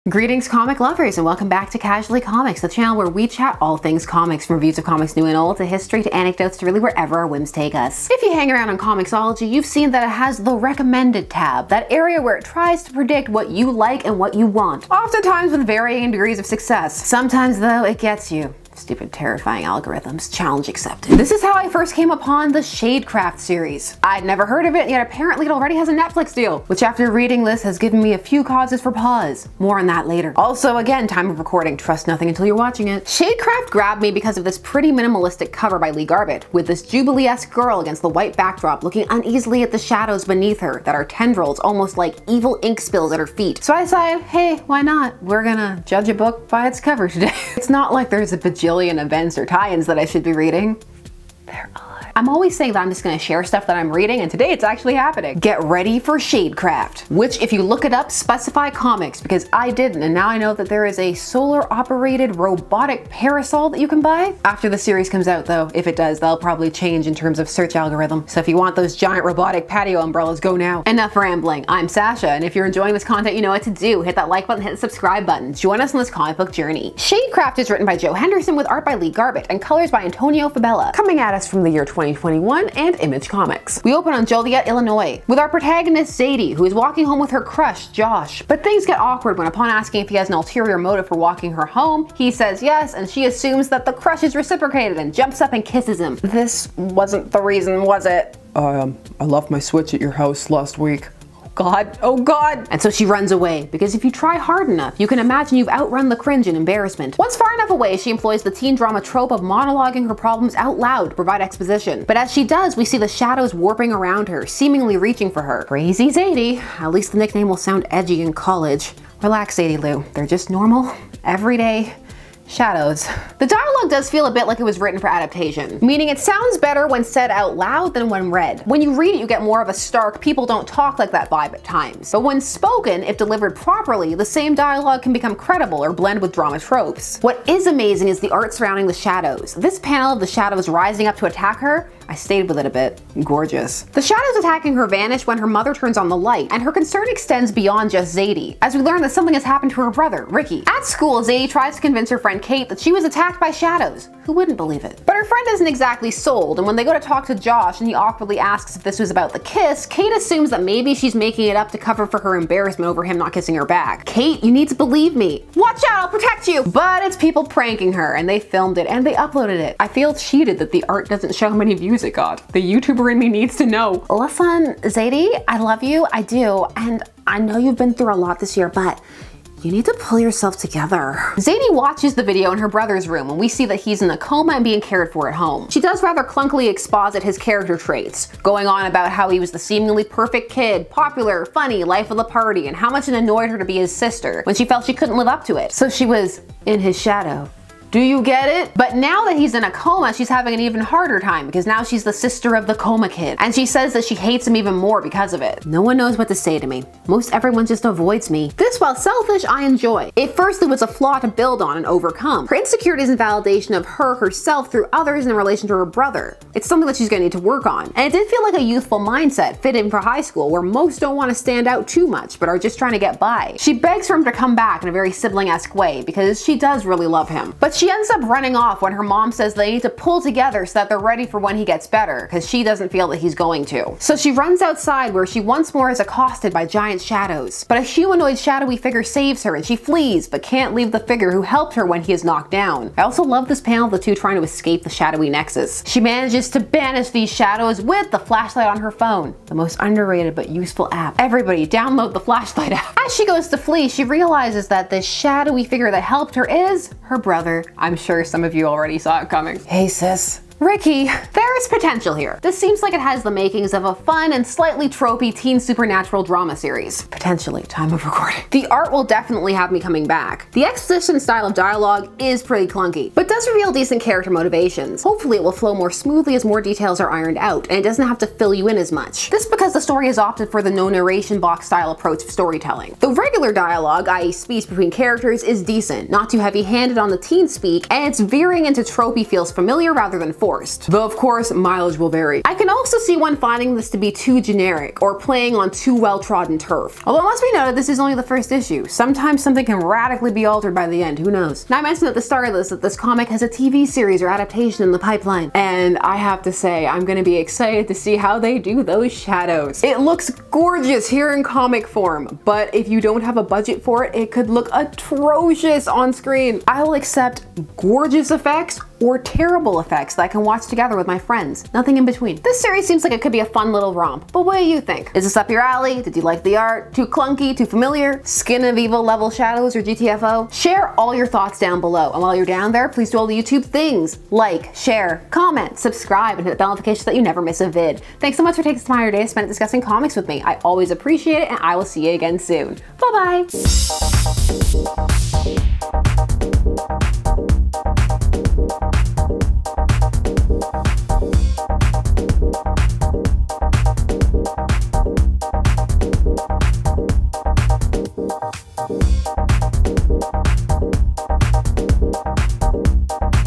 Greetings comic lovers and welcome back to Casually Comics, the channel where we chat all things comics, from reviews of comics new and old to history to anecdotes to really wherever our whims take us. If you hang around on Comixology, you've seen that it has the recommended tab, that area where it tries to predict what you like and what you want, oftentimes with varying degrees of success. Sometimes though, it gets you. Stupid, terrifying algorithms. Challenge accepted. This is how I first came upon the Shadecraft series. I'd never heard of it, yet apparently it already has a Netflix deal, which after reading this has given me a few causes for pause. More on that later. Also, again, time of recording, trust nothing until you're watching it. Shadecraft grabbed me because of this pretty minimalistic cover by Lee Garbett, with this Jubilee-esque girl against the white backdrop looking uneasily at the shadows beneath her that are tendrils almost like evil ink spills at her feet. So I decided, hey, why not? We're gonna judge a book by its cover today. It's not like there's a bajillion events or tie-ins that I should be reading. There are. I'm always saying that I'm just going to share stuff that I'm reading, and today it's actually happening. Get ready for Shadecraft, which if you look it up, specify comics, because I didn't, and now I know that there is a solar-operated robotic parasol that you can buy. After the series comes out though, if it does, they'll probably change in terms of search algorithm. So if you want those giant robotic patio umbrellas, go now. Enough rambling. I'm Sasha, and if you're enjoying this content, you know what to do. Hit that like button, hit the subscribe button. Join us on this comic book journey. Shadecraft is written by Joe Henderson with art by Lee Garbett and colors by Antonio Fabela. Coming at us from the year 2021 and Image Comics. We open on Joliet, Illinois, with our protagonist Zadie, who is walking home with her crush, Josh. But things get awkward when, upon asking if he has an ulterior motive for walking her home, he says yes, and she assumes that the crush is reciprocated and jumps up and kisses him. This wasn't the reason, was it? I left my Switch at your house last week. God, oh God. And so she runs away, because if you try hard enough, you can imagine you've outrun the cringe and embarrassment. Once far enough away, she employs the teen drama trope of monologuing her problems out loud to provide exposition. But as she does, we see the shadows warping around her, seemingly reaching for her. Crazy Zadie. At least the nickname will sound edgy in college. Relax, Zadie Lou. They're just normal, everyday shadows. The dialogue does feel a bit like it was written for adaptation, meaning it sounds better when said out loud than when read. When you read it, you get more of a stark, people don't talk like that vibe at times. But when spoken, if delivered properly, the same dialogue can become credible or blend with drama tropes. What is amazing is the art surrounding the shadows. This panel of the shadows rising up to attack her, I stayed with it a bit. Gorgeous. The shadows attacking her vanish when her mother turns on the light, and her concern extends beyond just Zadie, as we learn that something has happened to her brother, Ricky. At school, Zadie tries to convince her friend Kate that she was attacked by shadows. Who wouldn't believe it? But her friend isn't exactly sold, and when they go to talk to Josh and he awkwardly asks if this was about the kiss, Kate assumes that maybe she's making it up to cover for her embarrassment over him not kissing her back. Kate, you need to believe me. Watch out, I'll protect you! But it's people pranking her, and they filmed it and they uploaded it. I feel cheated that the art doesn't show how many views it got. The YouTuber in me needs to know. Listen, Zadie, I love you, I do, and I know you've been through a lot this year, but you need to pull yourself together. Zadie watches the video in her brother's room and we see that he's in a coma and being cared for at home. She does rather clunkily exposit his character traits, going on about how he was the seemingly perfect kid, popular, funny, life of the party, and how much it annoyed her to be his sister when she felt she couldn't live up to it. So she was in his shadow. Do you get it? But now that he's in a coma, she's having an even harder time because now she's the sister of the coma kid. And she says that she hates him even more because of it. No one knows what to say to me. Most everyone just avoids me. This, while selfish, I enjoy. It firstly was a flaw to build on and overcome. Her insecurities and validation of herself through others in relation to her brother. It's something that she's gonna need to work on. And it did feel like a youthful mindset fit in for high school where most don't want to stand out too much but are just trying to get by. She begs for him to come back in a very sibling-esque way because she does really love him. But she ends up running off when her mom says they need to pull together so that they're ready for when he gets better, because she doesn't feel that he's going to. So she runs outside where she once more is accosted by giant shadows. But a humanoid shadowy figure saves her and she flees, but can't leave the figure who helped her when he is knocked down. I also love this panel of the two trying to escape the shadowy nexus. She manages to banish these shadows with the flashlight on her phone. The most underrated but useful app. Everybody download the flashlight app. As she goes to flee, she realizes that the shadowy figure that helped her is her brother. I'm sure some of you already saw it coming. Hey sis. Ricky, there is potential here. This seems like it has the makings of a fun and slightly tropey teen supernatural drama series. Potentially, time of recording. The art will definitely have me coming back. The exposition style of dialogue is pretty clunky, but does reveal decent character motivations. Hopefully it will flow more smoothly as more details are ironed out, and it doesn't have to fill you in as much. This because the story has opted for the no narration box style approach of storytelling. The regular dialogue, i.e. speech between characters, is decent, not too heavy-handed on the teen speak, and its veering into tropey feels familiar rather than forced. forced. Though of course, mileage will vary. I can also see one finding this to be too generic or playing on too well-trodden turf. Although it must be noted, this is only the first issue. Sometimes something can radically be altered by the end, who knows? Now I mentioned at the start of this that this comic has a TV series or adaptation in the pipeline, and I have to say, I'm gonna be excited to see how they do those shadows. It looks gorgeous here in comic form, but if you don't have a budget for it, it could look atrocious on screen. I'll accept gorgeous effects or terrible effects that I can watch together with my friends. Nothing in between. This series seems like it could be a fun little romp, but what do you think? Is this up your alley? Did you like the art? Too clunky? Too familiar? Skin of Evil level shadows or GTFO? Share all your thoughts down below, and while you're down there, please do all the YouTube things. Like, share, comment, subscribe, and hit the bell notification so that you never miss a vid. Thanks so much for taking some time out of your day to spend it discussing comics with me. I always appreciate it, and I will see you again soon. Bye-bye!